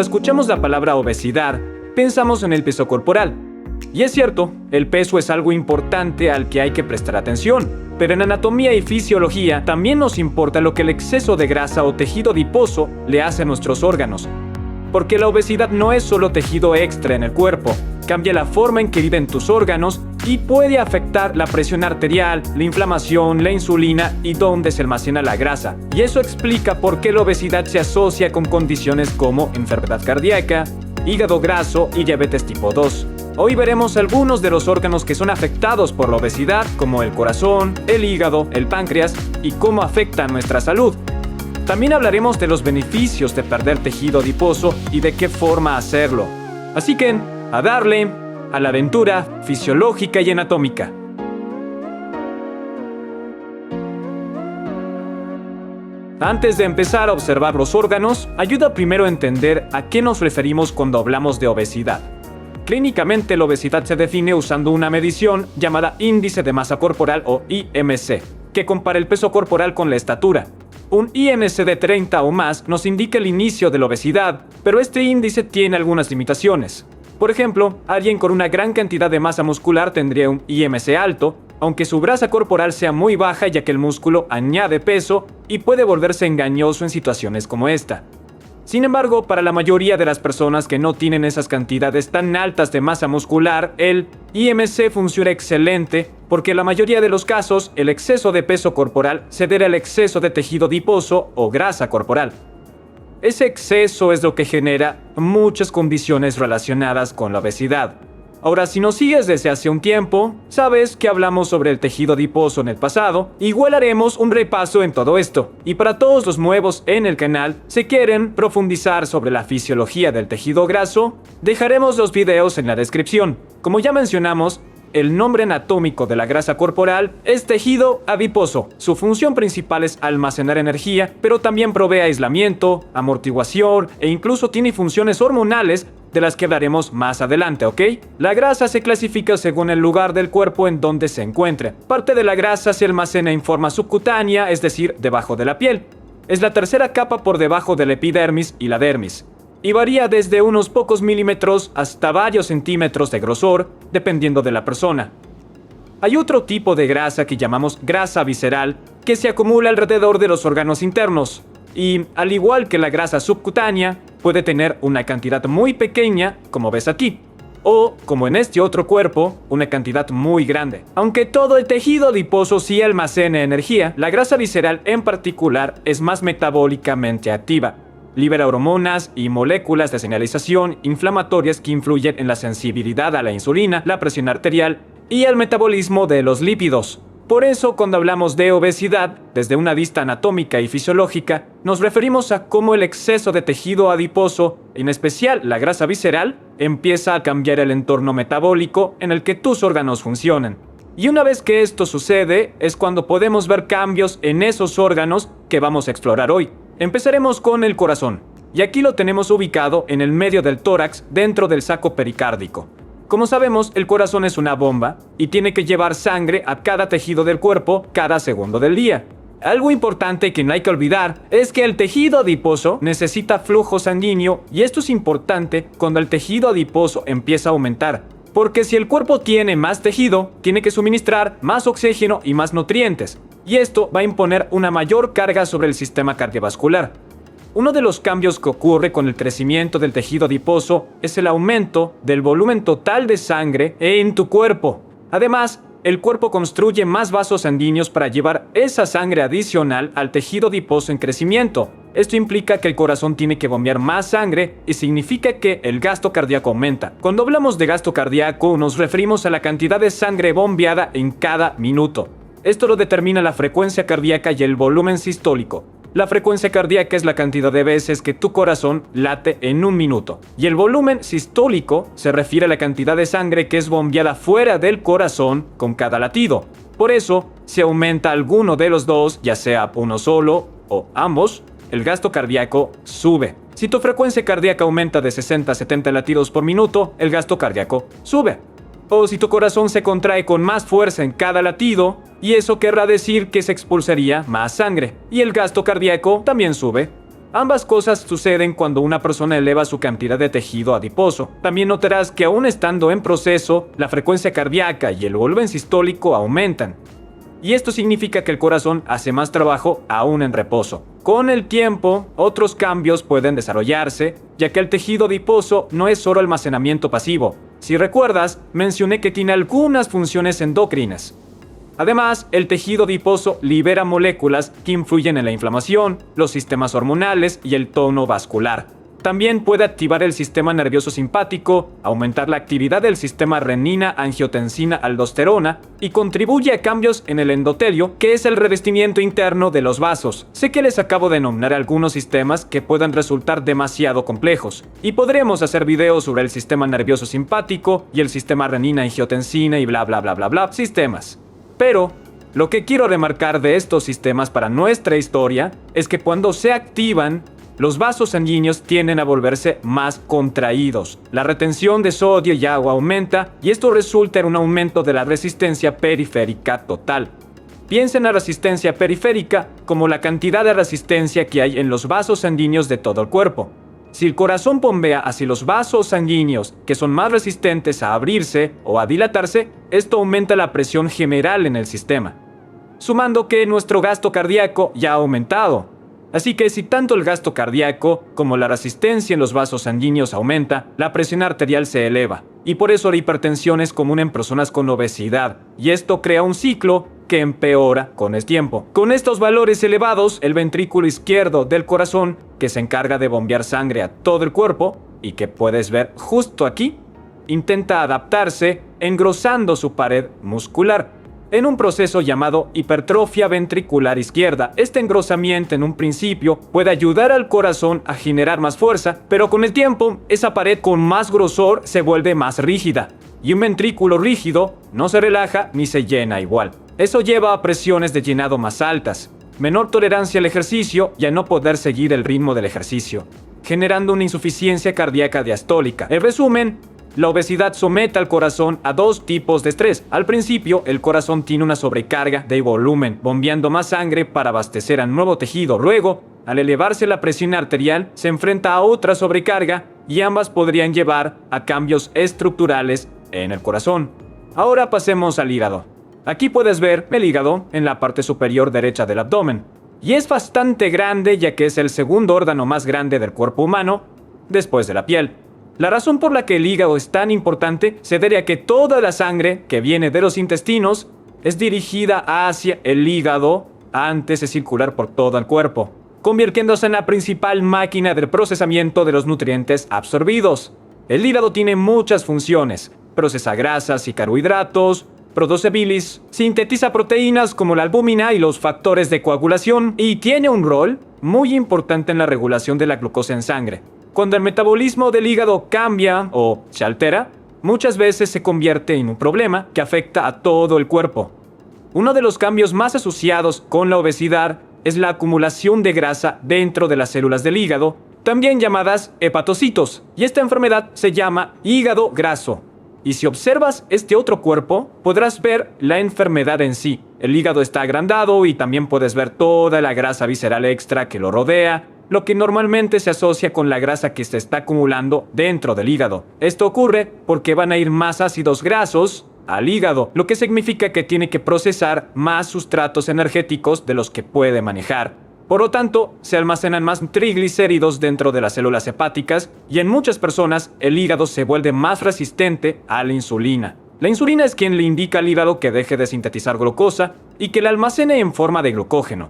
Escuchamos la palabra obesidad, pensamos en el peso corporal. Y es cierto, el peso es algo importante al que hay que prestar atención, pero en anatomía y fisiología también nos importa lo que el exceso de grasa o tejido adiposo le hace a nuestros órganos. Porque la obesidad no es solo tejido extra en el cuerpo, cambia la forma en que viven tus órganos y puede afectar la presión arterial, la inflamación, la insulina y dónde se almacena la grasa. Y eso explica por qué la obesidad se asocia con condiciones como enfermedad cardíaca, hígado graso y diabetes tipo 2. Hoy veremos algunos de los órganos que son afectados por la obesidad, como el corazón, el hígado, el páncreas y cómo afecta a nuestra salud. También hablaremos de los beneficios de perder tejido adiposo y de qué forma hacerlo. Así que, a darle a la aventura fisiológica y anatómica. Antes de empezar a observar los órganos, ayuda primero a entender a qué nos referimos cuando hablamos de obesidad. Clínicamente, la obesidad se define usando una medición llamada índice de masa corporal o IMC, que compara el peso corporal con la estatura. Un IMC de 30 o más nos indica el inicio de la obesidad, pero este índice tiene algunas limitaciones. Por ejemplo, alguien con una gran cantidad de masa muscular tendría un IMC alto, aunque su grasa corporal sea muy baja, ya que el músculo añade peso y puede volverse engañoso en situaciones como esta. Sin embargo, para la mayoría de las personas que no tienen esas cantidades tan altas de masa muscular, el IMC funciona excelente porque en la mayoría de los casos el exceso de peso corporal se debe al exceso de tejido adiposo o grasa corporal. Ese exceso es lo que genera muchas condiciones relacionadas con la obesidad. Ahora, si nos sigues desde hace un tiempo, sabes que hablamos sobre el tejido adiposo en el pasado, igual haremos un repaso en todo esto. Y para todos los nuevos en el canal, si quieren profundizar sobre la fisiología del tejido graso, dejaremos los videos en la descripción. Como ya mencionamos, el nombre anatómico de la grasa corporal es tejido adiposo. Su función principal es almacenar energía, pero también provee aislamiento, amortiguación e incluso tiene funciones hormonales de las que hablaremos más adelante, ¿ok? La grasa se clasifica según el lugar del cuerpo en donde se encuentre. Parte de la grasa se almacena en forma subcutánea, es decir, debajo de la piel. Es la tercera capa por debajo de la epidermis y la dermis. Y varía desde unos pocos milímetros hasta varios centímetros de grosor, dependiendo de la persona. Hay otro tipo de grasa que llamamos grasa visceral, que se acumula alrededor de los órganos internos. Y, al igual que la grasa subcutánea, puede tener una cantidad muy pequeña, como ves aquí. O, como en este otro cuerpo, una cantidad muy grande. Aunque todo el tejido adiposo sí almacena energía, la grasa visceral en particular es más metabólicamente activa. Libera hormonas y moléculas de señalización inflamatorias que influyen en la sensibilidad a la insulina, la presión arterial y el metabolismo de los lípidos. Por eso, cuando hablamos de obesidad, desde una vista anatómica y fisiológica, nos referimos a cómo el exceso de tejido adiposo, en especial la grasa visceral, empieza a cambiar el entorno metabólico en el que tus órganos funcionan. Y una vez que esto sucede, es cuando podemos ver cambios en esos órganos que vamos a explorar hoy. Empezaremos con el corazón, y aquí lo tenemos ubicado en el medio del tórax, dentro del saco pericárdico. Como sabemos, el corazón es una bomba y tiene que llevar sangre a cada tejido del cuerpo cada segundo del día. Algo importante que no hay que olvidar es que el tejido adiposo necesita flujo sanguíneo, y esto es importante cuando el tejido adiposo empieza a aumentar. Porque si el cuerpo tiene más tejido, tiene que suministrar más oxígeno y más nutrientes. Y esto va a imponer una mayor carga sobre el sistema cardiovascular. Uno de los cambios que ocurre con el crecimiento del tejido adiposo es el aumento del volumen total de sangre en tu cuerpo. Además, el cuerpo construye más vasos sanguíneos para llevar esa sangre adicional al tejido adiposo en crecimiento. Esto implica que el corazón tiene que bombear más sangre y significa que el gasto cardíaco aumenta. Cuando hablamos de gasto cardíaco, nos referimos a la cantidad de sangre bombeada en cada minuto. Esto lo determina la frecuencia cardíaca y el volumen sistólico. La frecuencia cardíaca es la cantidad de veces que tu corazón late en un minuto. Y el volumen sistólico se refiere a la cantidad de sangre que es bombeada fuera del corazón con cada latido. Por eso, si aumenta alguno de los dos, ya sea uno solo o ambos, el gasto cardíaco sube. Si tu frecuencia cardíaca aumenta de 60 a 70 latidos por minuto, el gasto cardíaco sube. O si tu corazón se contrae con más fuerza en cada latido, y eso querrá decir que se expulsaría más sangre, y el gasto cardíaco también sube. Ambas cosas suceden cuando una persona eleva su cantidad de tejido adiposo. También notarás que aún estando en proceso, la frecuencia cardíaca y el volumen sistólico aumentan. Y esto significa que el corazón hace más trabajo aún en reposo. Con el tiempo, otros cambios pueden desarrollarse, ya que el tejido adiposo no es solo almacenamiento pasivo. Si recuerdas, mencioné que tiene algunas funciones endocrinas. Además, el tejido adiposo libera moléculas que influyen en la inflamación, los sistemas hormonales y el tono vascular. También puede activar el sistema nervioso simpático, aumentar la actividad del sistema renina-angiotensina-aldosterona y contribuye a cambios en el endotelio, que es el revestimiento interno de los vasos. Sé que les acabo de nombrar algunos sistemas que puedan resultar demasiado complejos, y podremos hacer videos sobre el sistema nervioso simpático y el sistema renina-angiotensina y bla bla bla bla bla sistemas. Pero lo que quiero remarcar de estos sistemas para nuestra historia es que cuando se activan, los vasos sanguíneos tienden a volverse más contraídos. La retención de sodio y agua aumenta y esto resulta en un aumento de la resistencia periférica total. Piensa en la resistencia periférica como la cantidad de resistencia que hay en los vasos sanguíneos de todo el cuerpo. Si el corazón bombea hacia los vasos sanguíneos que son más resistentes a abrirse o a dilatarse, esto aumenta la presión general en el sistema. Sumando que nuestro gasto cardíaco ya ha aumentado. Así que si tanto el gasto cardíaco como la resistencia en los vasos sanguíneos aumenta, la presión arterial se eleva. Y por eso la hipertensión es común en personas con obesidad. Y esto crea un ciclo que empeora con el tiempo. Con estos valores elevados, el ventrículo izquierdo del corazón, que se encarga de bombear sangre a todo el cuerpo, y que puedes ver justo aquí, intenta adaptarse engrosando su pared muscular. En un proceso llamado hipertrofia ventricular izquierda, este engrosamiento en un principio puede ayudar al corazón a generar más fuerza, pero con el tiempo, esa pared con más grosor se vuelve más rígida, y un ventrículo rígido no se relaja ni se llena igual. Eso lleva a presiones de llenado más altas, menor tolerancia al ejercicio y a no poder seguir el ritmo del ejercicio, generando una insuficiencia cardíaca diastólica. En resumen, la obesidad somete al corazón a dos tipos de estrés. Al principio, el corazón tiene una sobrecarga de volumen, bombeando más sangre para abastecer al nuevo tejido. Luego, al elevarse la presión arterial, se enfrenta a otra sobrecarga y ambas podrían llevar a cambios estructurales en el corazón. Ahora pasemos al hígado. Aquí puedes ver el hígado en la parte superior derecha del abdomen. Y es bastante grande ya que es el segundo órgano más grande del cuerpo humano, después de la piel. La razón por la que el hígado es tan importante se debe a que toda la sangre que viene de los intestinos es dirigida hacia el hígado antes de circular por todo el cuerpo, convirtiéndose en la principal máquina del procesamiento de los nutrientes absorbidos. El hígado tiene muchas funciones: procesa grasas y carbohidratos, produce bilis, sintetiza proteínas como la albúmina y los factores de coagulación, y tiene un rol muy importante en la regulación de la glucosa en sangre. Cuando el metabolismo del hígado cambia o se altera, muchas veces se convierte en un problema que afecta a todo el cuerpo. Uno de los cambios más asociados con la obesidad es la acumulación de grasa dentro de las células del hígado, también llamadas hepatocitos, y esta enfermedad se llama hígado graso. Y si observas este otro cuerpo, podrás ver la enfermedad en sí. El hígado está agrandado y también puedes ver toda la grasa visceral extra que lo rodea, lo que normalmente se asocia con la grasa que se está acumulando dentro del hígado. Esto ocurre porque van a ir más ácidos grasos al hígado, lo que significa que tiene que procesar más sustratos energéticos de los que puede manejar. Por lo tanto, se almacenan más triglicéridos dentro de las células hepáticas y en muchas personas el hígado se vuelve más resistente a la insulina. La insulina es quien le indica al hígado que deje de sintetizar glucosa y que la almacene en forma de glucógeno.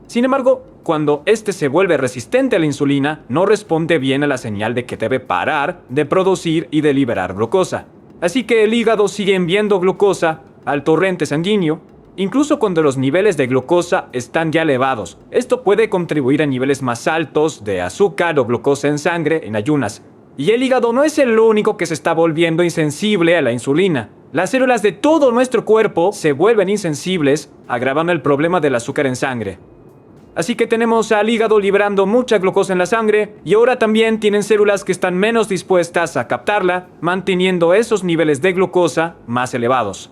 Sin embargo, cuando este se vuelve resistente a la insulina, no responde bien a la señal de que debe parar de producir y de liberar glucosa. Así que el hígado sigue enviando glucosa al torrente sanguíneo, incluso cuando los niveles de glucosa están ya elevados. Esto puede contribuir a niveles más altos de azúcar o glucosa en sangre en ayunas. Y el hígado no es el único que se está volviendo insensible a la insulina. Las células de todo nuestro cuerpo se vuelven insensibles, agravando el problema del azúcar en sangre. Así que tenemos al hígado liberando mucha glucosa en la sangre y ahora también tienen células que están menos dispuestas a captarla, manteniendo esos niveles de glucosa más elevados.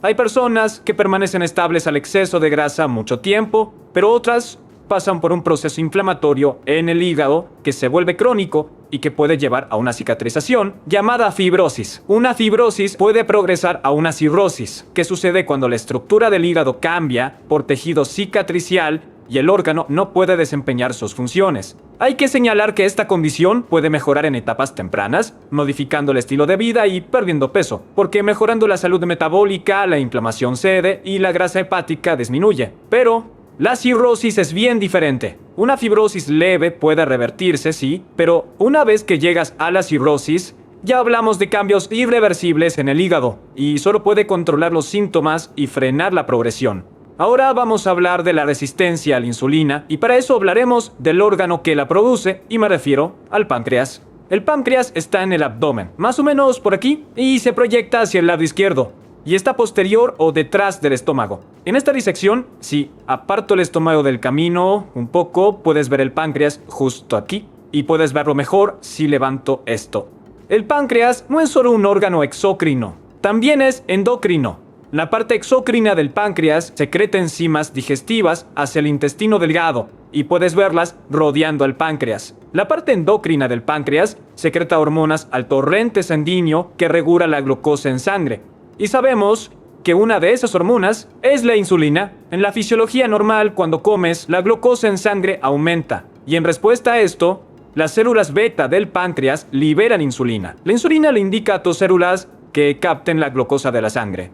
Hay personas que permanecen estables al exceso de grasa mucho tiempo, pero otras pasan por un proceso inflamatorio en el hígado que se vuelve crónico y que puede llevar a una cicatrización llamada fibrosis. Una fibrosis puede progresar a una cirrosis, que sucede cuando la estructura del hígado cambia por tejido cicatricial y el órgano no puede desempeñar sus funciones. Hay que señalar que esta condición puede mejorar en etapas tempranas, modificando el estilo de vida y perdiendo peso, porque mejorando la salud metabólica, la inflamación cede y la grasa hepática disminuye. Pero la cirrosis es bien diferente. Una fibrosis leve puede revertirse, sí, pero una vez que llegas a la cirrosis, ya hablamos de cambios irreversibles en el hígado y solo puede controlar los síntomas y frenar la progresión. Ahora vamos a hablar de la resistencia a la insulina y para eso hablaremos del órgano que la produce y me refiero al páncreas. El páncreas está en el abdomen, más o menos por aquí, y se proyecta hacia el lado izquierdo y está posterior o detrás del estómago. En esta disección, si aparto el estómago del camino un poco, puedes ver el páncreas justo aquí y puedes verlo mejor si levanto esto. El páncreas no es solo un órgano exócrino, también es endocrino. La parte exócrina del páncreas secreta enzimas digestivas hacia el intestino delgado y puedes verlas rodeando al páncreas. La parte endocrina del páncreas secreta hormonas al torrente sanguíneo que regula la glucosa en sangre. Y sabemos que una de esas hormonas es la insulina. En la fisiología normal, cuando comes, la glucosa en sangre aumenta. Y en respuesta a esto, las células beta del páncreas liberan insulina. La insulina le indica a tus células que capten la glucosa de la sangre.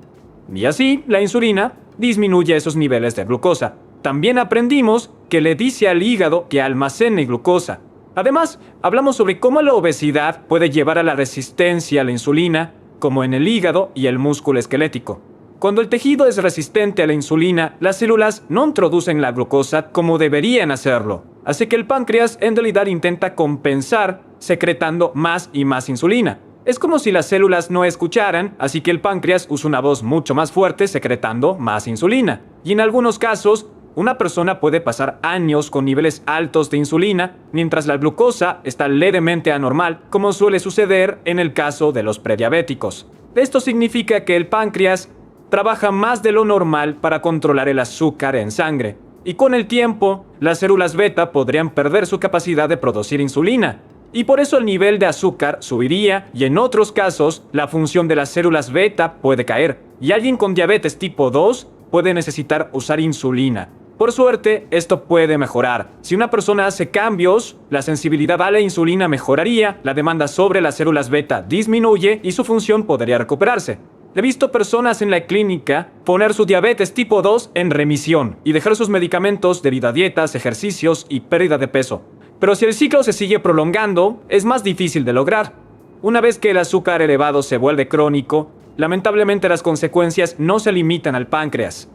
Y así, la insulina disminuye esos niveles de glucosa. También aprendimos que le dice al hígado que almacene glucosa. Además, hablamos sobre cómo la obesidad puede llevar a la resistencia a la insulina, como en el hígado y el músculo esquelético. Cuando el tejido es resistente a la insulina, las células no introducen la glucosa como deberían hacerlo. Así que el páncreas en realidad intenta compensar secretando más y más insulina. Es como si las células no escucharan, así que el páncreas usa una voz mucho más fuerte secretando más insulina. Y en algunos casos, una persona puede pasar años con niveles altos de insulina, mientras la glucosa está levemente anormal, como suele suceder en el caso de los prediabéticos. Esto significa que el páncreas trabaja más de lo normal para controlar el azúcar en sangre. Y con el tiempo, las células beta podrían perder su capacidad de producir insulina. Y por eso el nivel de azúcar subiría y en otros casos la función de las células beta puede caer. Y alguien con diabetes tipo 2 puede necesitar usar insulina. Por suerte, esto puede mejorar. Si una persona hace cambios, la sensibilidad a la insulina mejoraría, la demanda sobre las células beta disminuye y su función podría recuperarse. He visto personas en la clínica poner su diabetes tipo 2 en remisión y dejar sus medicamentos debido a dietas, ejercicios y pérdida de peso. Pero si el ciclo se sigue prolongando, es más difícil de lograr. Una vez que el azúcar elevado se vuelve crónico, lamentablemente las consecuencias no se limitan al páncreas.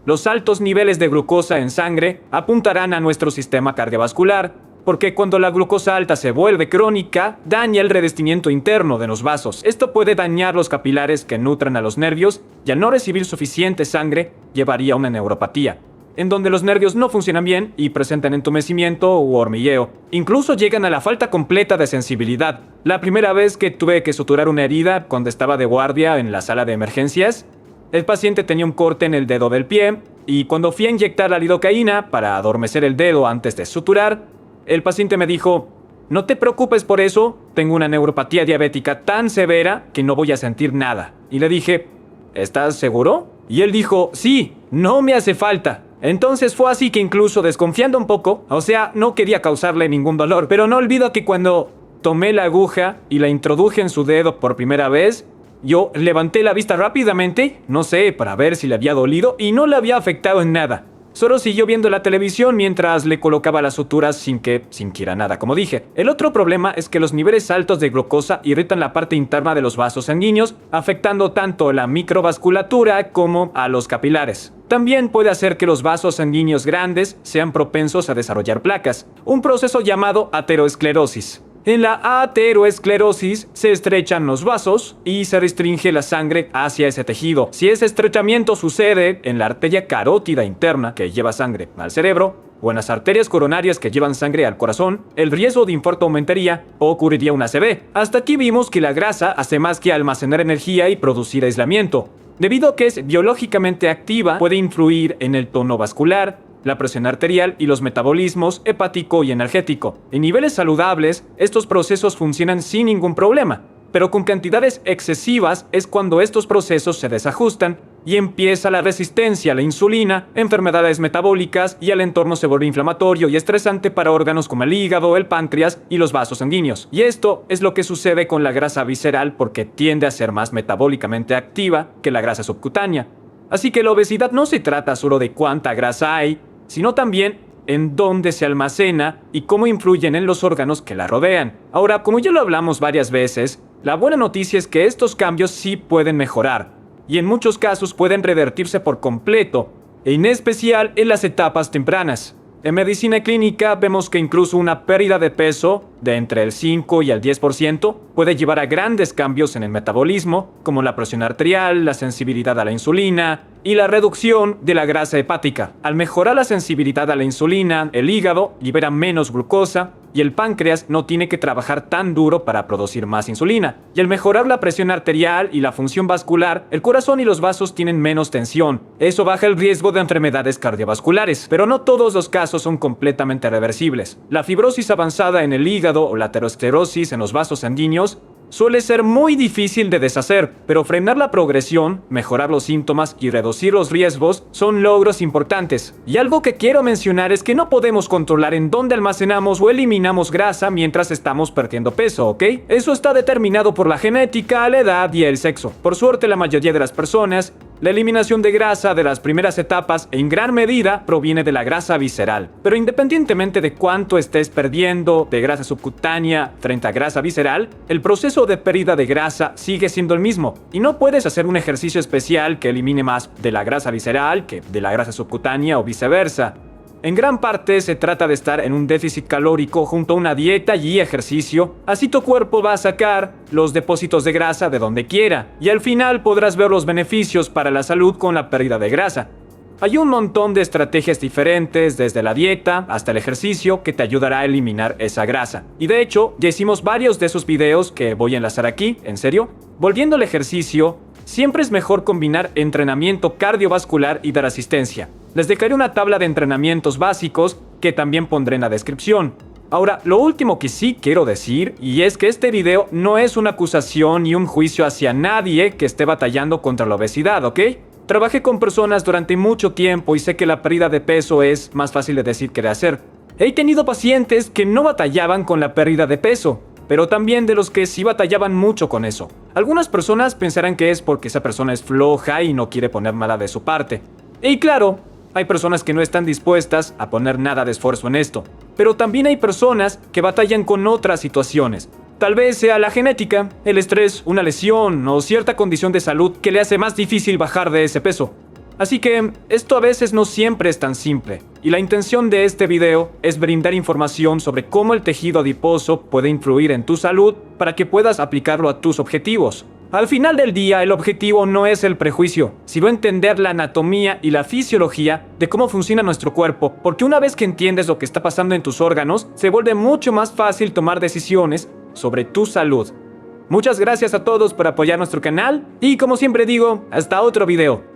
Los altos niveles de glucosa en sangre apuntarán a nuestro sistema cardiovascular, porque cuando la glucosa alta se vuelve crónica, daña el revestimiento interno de los vasos. Esto puede dañar los capilares que nutran a los nervios y al no recibir suficiente sangre, llevaría a una neuropatía, en donde los nervios no funcionan bien y presentan entumecimiento u hormigueo. Incluso llegan a la falta completa de sensibilidad. La primera vez que tuve que suturar una herida cuando estaba de guardia en la sala de emergencias, el paciente tenía un corte en el dedo del pie y cuando fui a inyectar la lidocaína para adormecer el dedo antes de suturar, el paciente me dijo: "No te preocupes por eso, tengo una neuropatía diabética tan severa que no voy a sentir nada". Y le dije: "¿Estás seguro?". Y él dijo: "Sí, no me hace falta". Entonces fue así que incluso desconfiando un poco, o sea, no quería causarle ningún dolor, pero no olvido que cuando tomé la aguja y la introduje en su dedo por primera vez, yo levanté la vista rápidamente, no sé, para ver si le había dolido y no le había afectado en nada. Solo siguió viendo la televisión mientras le colocaba las suturas sin que sintiera nada, como dije. El otro problema es que los niveles altos de glucosa irritan la parte interna de los vasos sanguíneos, afectando tanto la microvasculatura como a los capilares. También puede hacer que los vasos sanguíneos grandes sean propensos a desarrollar placas, un proceso llamado aterosclerosis. En la aterosclerosis se estrechan los vasos y se restringe la sangre hacia ese tejido. Si ese estrechamiento sucede en la arteria carótida interna que lleva sangre al cerebro o en las arterias coronarias que llevan sangre al corazón, el riesgo de infarto aumentaría o ocurriría un ACV. Hasta aquí vimos que la grasa hace más que almacenar energía y producir aislamiento. Debido a que es biológicamente activa, puede influir en el tono vascular la presión arterial y los metabolismos hepático y energético. En niveles saludables, estos procesos funcionan sin ningún problema, pero con cantidades excesivas es cuando estos procesos se desajustan y empieza la resistencia a la insulina, enfermedades metabólicas y el entorno se vuelve inflamatorio y estresante para órganos como el hígado, el páncreas y los vasos sanguíneos. Y esto es lo que sucede con la grasa visceral porque tiende a ser más metabólicamente activa que la grasa subcutánea. Así que la obesidad no se trata solo de cuánta grasa hay, sino también en dónde se almacena y cómo influyen en los órganos que la rodean. Ahora, como ya lo hablamos varias veces, la buena noticia es que estos cambios sí pueden mejorar y en muchos casos pueden revertirse por completo, en especial en las etapas tempranas. En medicina clínica vemos que incluso una pérdida de peso de entre el 5 y el 10% puede llevar a grandes cambios en el metabolismo, como la presión arterial, la sensibilidad a la insulina y la reducción de la grasa hepática. Al mejorar la sensibilidad a la insulina, el hígado libera menos glucosa y el páncreas no tiene que trabajar tan duro para producir más insulina. Y al mejorar la presión arterial y la función vascular, el corazón y los vasos tienen menos tensión. Eso baja el riesgo de enfermedades cardiovasculares, pero no todos los casos son completamente reversibles. La fibrosis avanzada en el hígado o la aterosclerosis en los vasos sanguíneos suele ser muy difícil de deshacer, pero frenar la progresión, mejorar los síntomas y reducir los riesgos son logros importantes. Y algo que quiero mencionar es que no podemos controlar en dónde almacenamos o eliminamos grasa mientras estamos perdiendo peso, ¿ok? Eso está determinado por la genética, la edad y el sexo. Por suerte, la mayoría de las personas, la eliminación de grasa de las primeras etapas en gran medida proviene de la grasa visceral. Pero independientemente de cuánto estés perdiendo de grasa subcutánea frente a grasa visceral, el proceso de pérdida de grasa sigue siendo el mismo. Y no puedes hacer un ejercicio especial que elimine más de la grasa visceral que de la grasa subcutánea o viceversa. En gran parte se trata de estar en un déficit calórico junto a una dieta y ejercicio, así tu cuerpo va a sacar los depósitos de grasa de donde quiera, y al final podrás ver los beneficios para la salud con la pérdida de grasa. Hay un montón de estrategias diferentes, desde la dieta hasta el ejercicio, que te ayudará a eliminar esa grasa. Y de hecho, ya hicimos varios de esos videos que voy a enlazar aquí, en serio. Volviendo al ejercicio, siempre es mejor combinar entrenamiento cardiovascular y de resistencia. Les dejaré una tabla de entrenamientos básicos que también pondré en la descripción. Ahora, lo último que sí quiero decir, y es que este video no es una acusación ni un juicio hacia nadie que esté batallando contra la obesidad, ¿ok? Trabajé con personas durante mucho tiempo y sé que la pérdida de peso es más fácil de decir que de hacer. He tenido pacientes que no batallaban con la pérdida de peso, pero también de los que sí batallaban mucho con eso. Algunas personas pensarán que es porque esa persona es floja y no quiere poner nada de su parte. Y claro, hay personas que no están dispuestas a poner nada de esfuerzo en esto. Pero también hay personas que batallan con otras situaciones. Tal vez sea la genética, el estrés, una lesión o cierta condición de salud que le hace más difícil bajar de ese peso. Así que esto a veces no siempre es tan simple. Y la intención de este video es brindar información sobre cómo el tejido adiposo puede influir en tu salud para que puedas aplicarlo a tus objetivos. Al final del día, el objetivo no es el prejuicio, sino entender la anatomía y la fisiología de cómo funciona nuestro cuerpo, porque una vez que entiendes lo que está pasando en tus órganos, se vuelve mucho más fácil tomar decisiones sobre tu salud. Muchas gracias a todos por apoyar nuestro canal y, como siempre digo, hasta otro video.